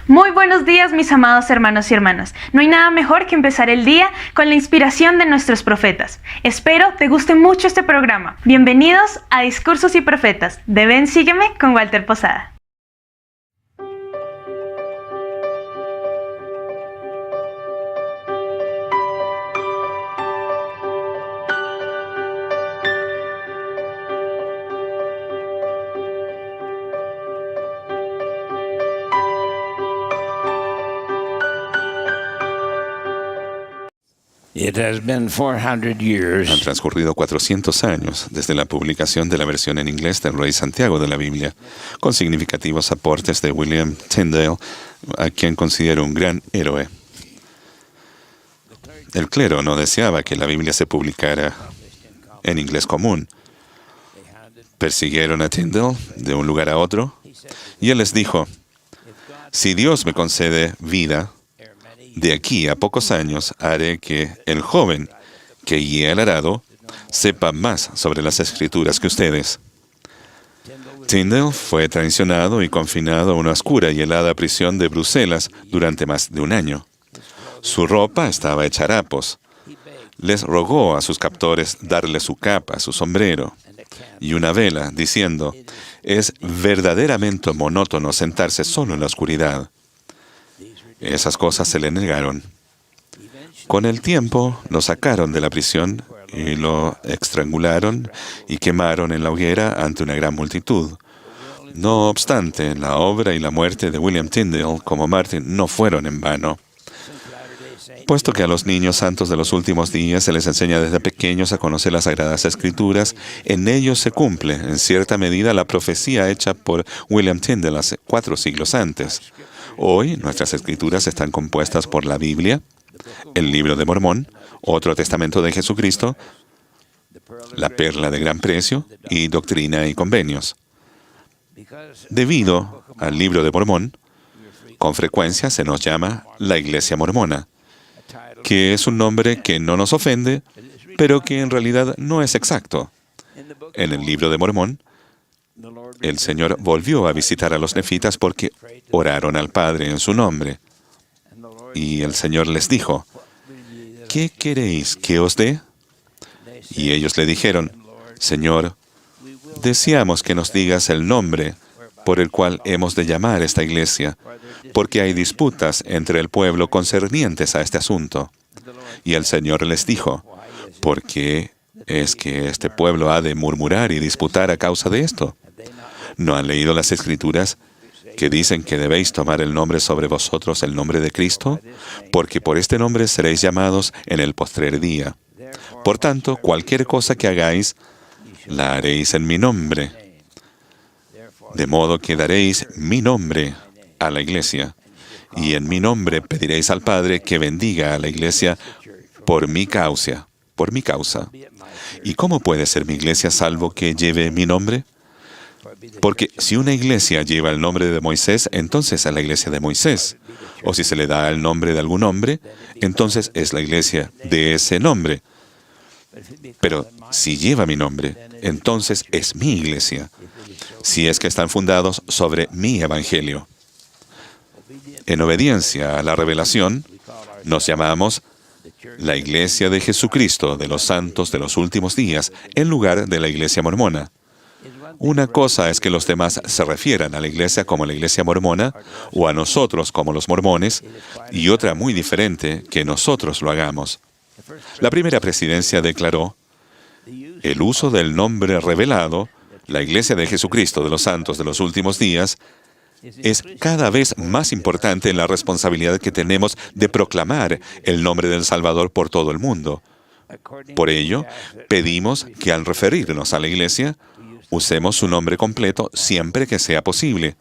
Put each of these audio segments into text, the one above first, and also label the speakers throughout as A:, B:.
A: Muy buenos días, mis amados hermanos y hermanas. No hay nada mejor que empezar el día con la inspiración de nuestros profetas. Espero te guste mucho este programa. Bienvenidos a Discursos y Profetas de Ven Sígueme con Walter Posada.
B: Han transcurrido 400 años desde la publicación de la versión en inglés del Rey Santiago de la Biblia, con significativos aportes de William Tyndale, a quien considero un gran héroe. El clero no deseaba que la Biblia se publicara en inglés común. Persiguieron a Tyndale de un lugar a otro, y él les dijo: si Dios me concede vida, de aquí a pocos años haré que el joven que guía el arado sepa más sobre las Escrituras que ustedes. Tyndale fue traicionado y confinado a una oscura y helada prisión de Bruselas durante más de un año. Su ropa estaba hecha harapos. Les rogó a sus captores darle su capa, su sombrero y una vela, diciendo: es verdaderamente monótono sentarse solo en la oscuridad. Esas cosas se le negaron. Con el tiempo lo sacaron de la prisión y lo estrangularon y quemaron en la hoguera ante una gran multitud. No obstante, la obra y la muerte de William Tyndale como mártir no fueron en vano. Puesto que a los niños santos de los últimos días se les enseña desde pequeños a conocer las Sagradas Escrituras, en ellos se cumple, en cierta medida, la profecía hecha por William Tyndale hace 4 siglos antes. Hoy, nuestras Escrituras están compuestas por la Biblia, el Libro de Mormón, otro testamento de Jesucristo, la Perla de Gran Precio y Doctrina y Convenios. Debido al Libro de Mormón, con frecuencia se nos llama la Iglesia Mormona, que es un nombre que no nos ofende, pero que en realidad no es exacto. En el Libro de Mormón, el Señor volvió a visitar a los nefitas porque oraron al Padre en su nombre. Y el Señor les dijo: ¿qué queréis que os dé? Y ellos le dijeron: Señor, deseamos que nos digas el nombre por el cual hemos de llamar esta iglesia, porque hay disputas entre el pueblo concernientes a este asunto. Y el Señor les dijo: ¿por qué es que este pueblo ha de murmurar y disputar a causa de esto? ¿No han leído las Escrituras que dicen que debéis tomar el nombre sobre vosotros, el nombre de Cristo? Porque por este nombre seréis llamados en el postrer día. Por tanto, cualquier cosa que hagáis, la haréis en mi nombre. De modo que daréis mi nombre a la iglesia, y en mi nombre pediréis al Padre que bendiga a la iglesia por mi causa. Por mi causa. ¿Y cómo puede ser mi iglesia salvo que lleve mi nombre? Porque si una iglesia lleva el nombre de Moisés, entonces es la iglesia de Moisés. O si se le da el nombre de algún hombre, entonces es la iglesia de ese nombre. Pero si lleva mi nombre, entonces es mi iglesia, si es que están fundados sobre mi evangelio. En obediencia a la revelación, nos llamamos la Iglesia de Jesucristo de los Santos de los Últimos Días, en lugar de la Iglesia Mormona. Una cosa es que los demás se refieran a la Iglesia como la Iglesia Mormona, o a nosotros como los mormones, y otra muy diferente, que nosotros lo hagamos. La primera presidencia declaró: el uso del nombre revelado, la Iglesia de Jesucristo de los Santos de los Últimos Días, es cada vez más importante en la responsabilidad que tenemos de proclamar el nombre del Salvador por todo el mundo. Por ello, pedimos que al referirnos a la Iglesia, usemos su nombre completo siempre que sea posible.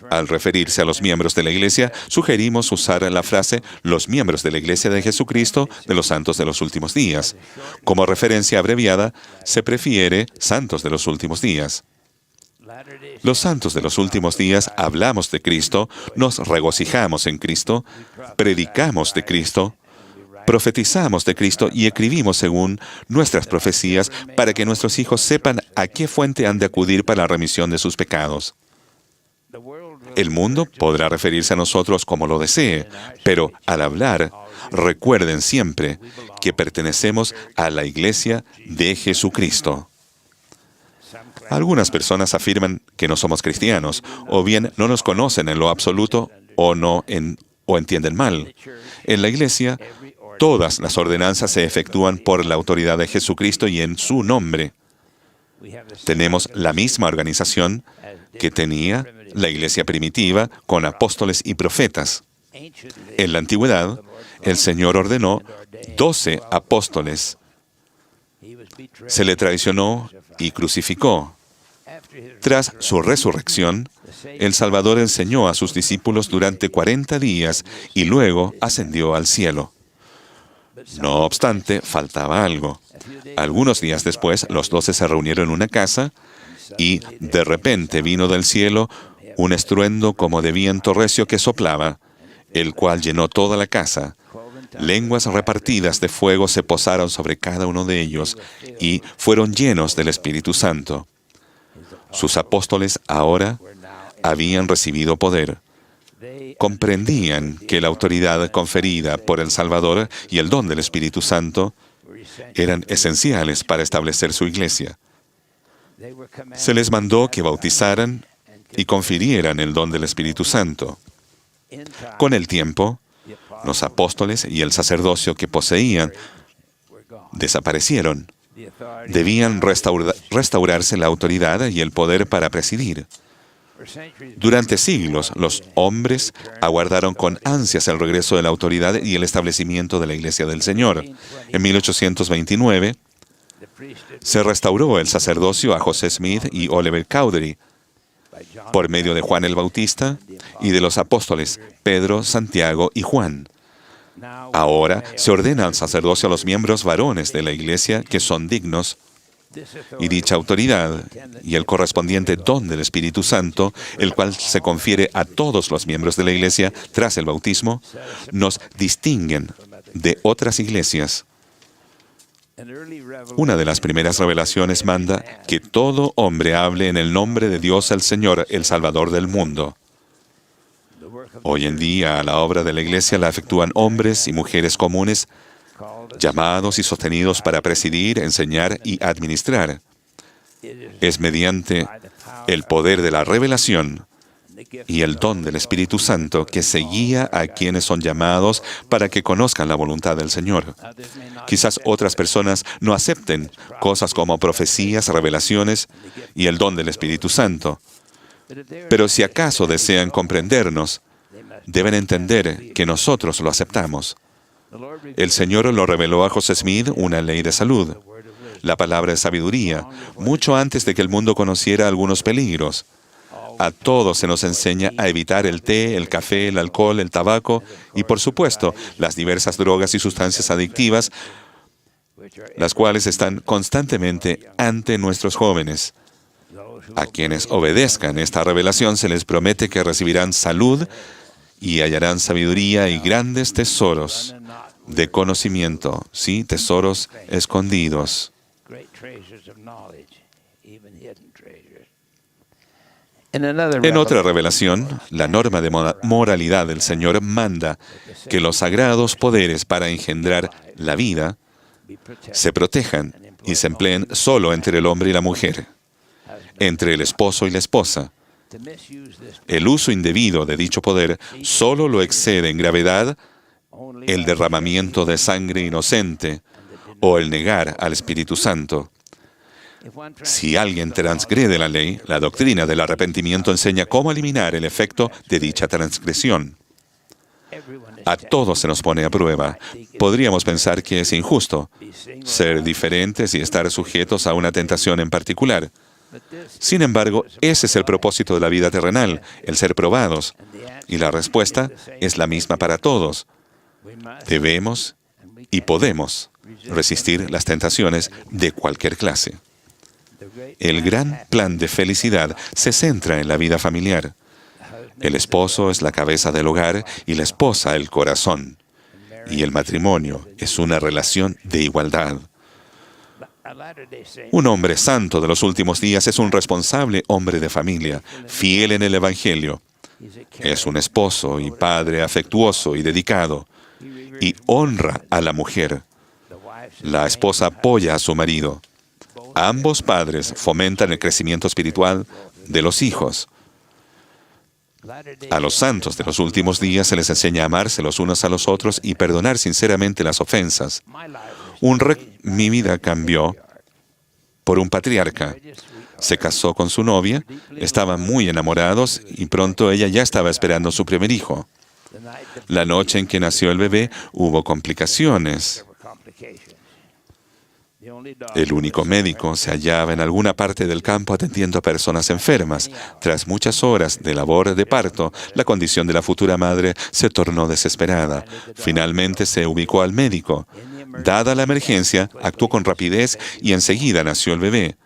B: Al referirse a los miembros de la Iglesia, sugerimos usar la frase «los miembros de la Iglesia de Jesucristo de los Santos de los Últimos Días». Como referencia abreviada, se prefiere «Santos de los Últimos Días». Los santos de los últimos días hablamos de Cristo, nos regocijamos en Cristo, predicamos de Cristo, profetizamos de Cristo y escribimos según nuestras profecías para que nuestros hijos sepan a qué fuente han de acudir para la remisión de sus pecados. El mundo podrá referirse a nosotros como lo desee, pero al hablar, recuerden siempre que pertenecemos a la Iglesia de Jesucristo. Algunas personas afirman que no somos cristianos, o bien no nos conocen en lo absoluto, o entienden mal. En la Iglesia, todas las ordenanzas se efectúan por la autoridad de Jesucristo y en su nombre. Tenemos la misma organización que tenía la Iglesia primitiva con apóstoles y profetas. En la antigüedad, el Señor ordenó 12 apóstoles. Se le traicionó y crucificó. Tras su resurrección, el Salvador enseñó a sus discípulos durante 40 días y luego ascendió al cielo. No obstante, faltaba algo. Algunos días después, los 12 se reunieron en una casa y de repente vino del cielo un estruendo como de viento recio que soplaba, el cual llenó toda la casa. Lenguas repartidas de fuego se posaron sobre cada uno de ellos y fueron llenos del Espíritu Santo. Sus apóstoles ahora habían recibido poder. Comprendían que la autoridad conferida por el Salvador y el don del Espíritu Santo eran esenciales para establecer su iglesia. Se les mandó que bautizaran y confirieran el don del Espíritu Santo. Con el tiempo, los apóstoles y el sacerdocio que poseían desaparecieron. Debían restaurarse la autoridad y el poder para presidir. Durante siglos, los hombres aguardaron con ansias el regreso de la autoridad y el establecimiento de la Iglesia del Señor. En 1829, se restauró el sacerdocio a José Smith y Oliver Cowdery por medio de Juan el Bautista y de los apóstoles Pedro, Santiago y Juan. Ahora se ordena al sacerdocio a los miembros varones de la Iglesia que son dignos, y dicha autoridad y el correspondiente don del Espíritu Santo, el cual se confiere a todos los miembros de la Iglesia tras el bautismo, nos distinguen de otras iglesias. Una de las primeras revelaciones manda que todo hombre hable en el nombre de Dios el Señor, el Salvador del mundo. Hoy en día, la obra de la Iglesia la efectúan hombres y mujeres comunes, llamados y sostenidos para presidir, enseñar y administrar. Es mediante el poder de la revelación y el don del Espíritu Santo que se guía a quienes son llamados para que conozcan la voluntad del Señor. Quizás otras personas no acepten cosas como profecías, revelaciones y el don del Espíritu Santo. Pero si acaso desean comprendernos, deben entender que nosotros lo aceptamos. El Señor lo reveló a José Smith una ley de salud, la palabra de sabiduría, mucho antes de que el mundo conociera algunos peligros. A todos se nos enseña a evitar el té, el café, el alcohol, el tabaco y, por supuesto, las diversas drogas y sustancias adictivas, las cuales están constantemente ante nuestros jóvenes. A quienes obedezcan esta revelación se les promete que recibirán salud y hallarán sabiduría y grandes tesoros de conocimiento, sí, tesoros escondidos. En otra revelación, la norma de moralidad del Señor manda que los sagrados poderes para engendrar la vida se protejan y se empleen solo entre el hombre y la mujer, entre el esposo y la esposa. El uso indebido de dicho poder solo lo excede en gravedad el derramamiento de sangre inocente o el negar al Espíritu Santo. Si alguien transgrede la ley, la doctrina del arrepentimiento enseña cómo eliminar el efecto de dicha transgresión. A todos se nos pone a prueba. Podríamos pensar que es injusto ser diferentes y estar sujetos a una tentación en particular. Sin embargo, ese es el propósito de la vida terrenal, el ser probados. Y la respuesta es la misma para todos. Debemos y podemos resistir las tentaciones de cualquier clase. El gran plan de felicidad se centra en la vida familiar. El esposo es la cabeza del hogar y la esposa el corazón. Y el matrimonio es una relación de igualdad. Un hombre santo de los últimos días es un responsable hombre de familia, fiel en el Evangelio. Es un esposo y padre afectuoso y dedicado, y honra a la mujer. La esposa apoya a su marido. Ambos padres fomentan el crecimiento espiritual de los hijos. A los santos de los últimos días se les enseña a amarse los unos a los otros y perdonar sinceramente las ofensas. Mi vida cambió por un patriarca. Se casó con su novia, estaban muy enamorados y pronto ella ya estaba esperando su primer hijo. La noche en que nació el bebé hubo complicaciones. El único médico se hallaba en alguna parte del campo atendiendo a personas enfermas. Tras muchas horas de labor de parto, la condición de la futura madre se tornó desesperada. Finalmente se ubicó al médico. Dada la emergencia, actuó con rapidez y enseguida nació el bebé.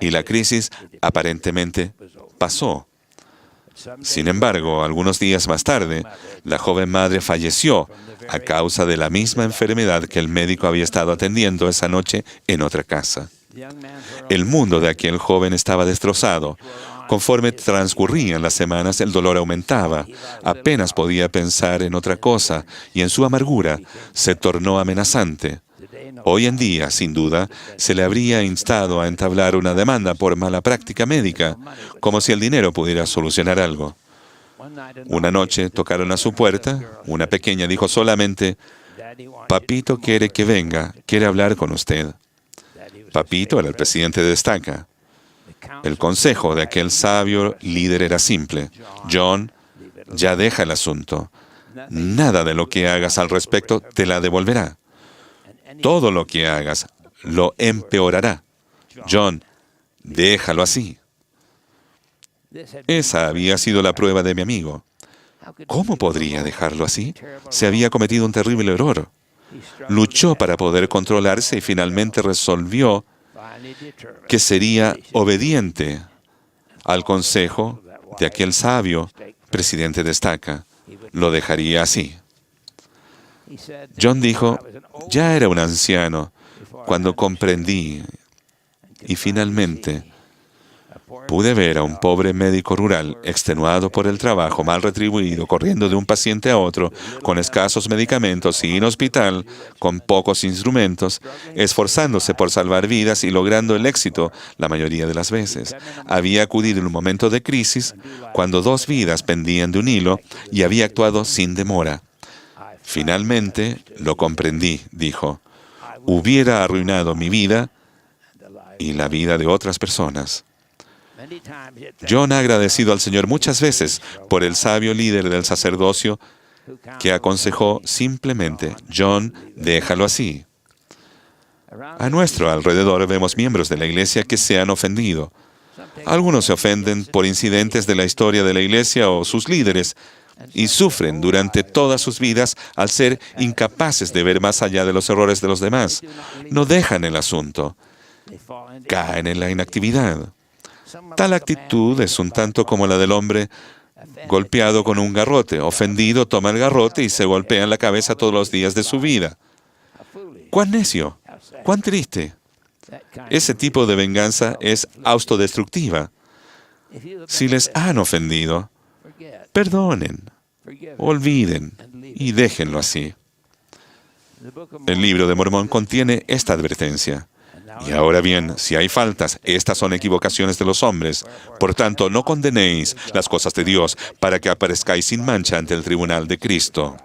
B: Y la crisis aparentemente pasó. Sin embargo, algunos días más tarde, la joven madre falleció a causa de la misma enfermedad que el médico había estado atendiendo esa noche en otra casa. El mundo de aquel joven estaba destrozado. Conforme transcurrían las semanas, el dolor aumentaba. Apenas podía pensar en otra cosa y en su amargura se tornó amenazante. Hoy en día, sin duda, se le habría instado a entablar una demanda por mala práctica médica, como si el dinero pudiera solucionar algo. Una noche tocaron a su puerta. Una pequeña dijo solamente: «Papito quiere que venga, quiere hablar con usted». Papito era el presidente de Destaca. El consejo de aquel sabio líder era simple: «John, ya deja el asunto. Nada de lo que hagas al respecto te la devolverá. Todo lo que hagas lo empeorará. John, déjalo así». Esa había sido la prueba de mi amigo. ¿Cómo podría dejarlo así? Se había cometido un terrible error. Luchó para poder controlarse y finalmente resolvió que sería obediente al consejo de aquel sabio presidente de Destaca. Lo dejaría así. John dijo: «Ya era un anciano cuando comprendí y finalmente pude ver a un pobre médico rural, extenuado por el trabajo, mal retribuido, corriendo de un paciente a otro, con escasos medicamentos, sin hospital, con pocos instrumentos, esforzándose por salvar vidas y logrando el éxito la mayoría de las veces. Había acudido en un momento de crisis, cuando 2 vidas pendían de un hilo, y había actuado sin demora. Finalmente lo comprendí», dijo. «Hubiera arruinado mi vida y la vida de otras personas». John ha agradecido al Señor muchas veces por el sabio líder del sacerdocio que aconsejó simplemente: «John, déjalo así». A nuestro alrededor vemos miembros de la iglesia que se han ofendido. Algunos se ofenden por incidentes de la historia de la iglesia o sus líderes y sufren durante todas sus vidas al ser incapaces de ver más allá de los errores de los demás. No dejan el asunto. Caen en la inactividad. Tal actitud es un tanto como la del hombre golpeado con un garrote. Ofendido, toma el garrote y se golpea en la cabeza todos los días de su vida. ¡Cuán necio! ¡Cuán triste! Ese tipo de venganza es autodestructiva. Si les han ofendido, perdonen, olviden y déjenlo así. El libro de Mormón contiene esta advertencia. Y ahora bien, si hay faltas, estas son equivocaciones de los hombres. Por tanto, no condenéis las cosas de Dios para que aparezcáis sin mancha ante el tribunal de Cristo.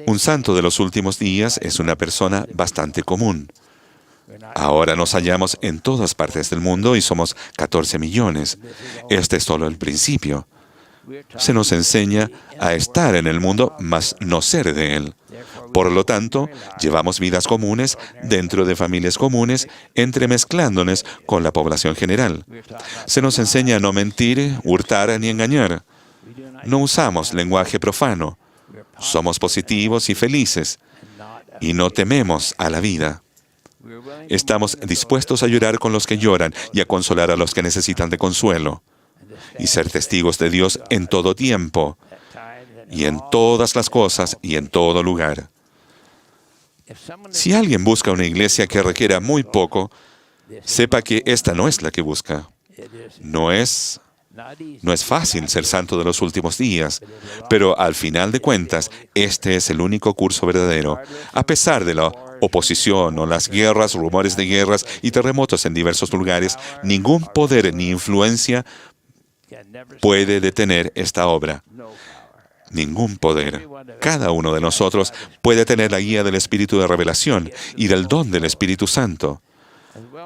B: Un santo de los últimos días es una persona bastante común. Ahora nos hallamos en todas partes del mundo y somos 14 millones. Este es solo el principio. Se nos enseña a estar en el mundo, mas no ser de él. Por lo tanto, llevamos vidas comunes dentro de familias comunes, entremezclándonos con la población general. Se nos enseña a no mentir, hurtar ni engañar. No usamos lenguaje profano. Somos positivos y felices y no tememos a la vida. Estamos dispuestos a llorar con los que lloran y a consolar a los que necesitan de consuelo y ser testigos de Dios en todo tiempo y en todas las cosas y en todo lugar. Si alguien busca una iglesia que requiera muy poco, sepa que esta no es la que busca. No es No es fácil ser santo de los últimos días, pero al final de cuentas, este es el único curso verdadero. A pesar de la oposición o las guerras, rumores de guerras y terremotos en diversos lugares, ningún poder ni influencia puede detener esta obra. Ningún poder. Cada uno de nosotros puede tener la guía del Espíritu de revelación y del don del Espíritu Santo.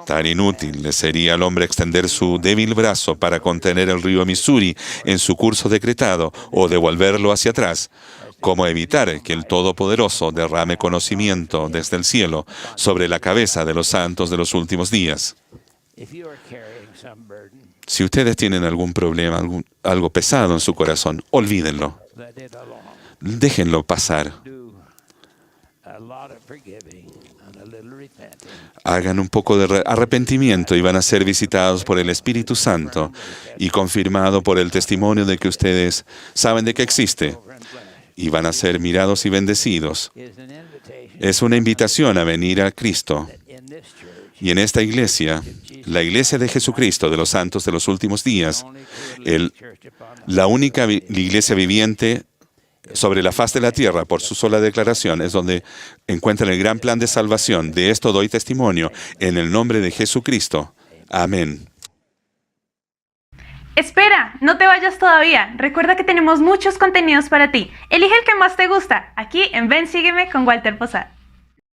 B: Tan inútil le sería al hombre extender su débil brazo para contener el río Missouri en su curso decretado o devolverlo hacia atrás, como evitar que el Todopoderoso derrame conocimiento desde el cielo sobre la cabeza de los santos de los últimos días. Si ustedes tienen algún problema, algo pesado en su corazón, olvídenlo. Déjenlo pasar. Hagan un poco de arrepentimiento y van a ser visitados por el Espíritu Santo y confirmado por el testimonio de que ustedes saben de que existe. Y van a ser mirados y bendecidos. Es una invitación a venir a Cristo. Y en esta iglesia, la iglesia de Jesucristo, de los santos de los últimos días, la única iglesia viviente sobre la faz de la tierra, por su sola declaración, es donde encuentran el gran plan de salvación. De esto doy testimonio en el nombre de Jesucristo. Amén.
A: Espera, no te vayas todavía. Recuerda que tenemos muchos contenidos para ti. Elige el que más te gusta, aquí en Ven, Sígueme con Walter Posada.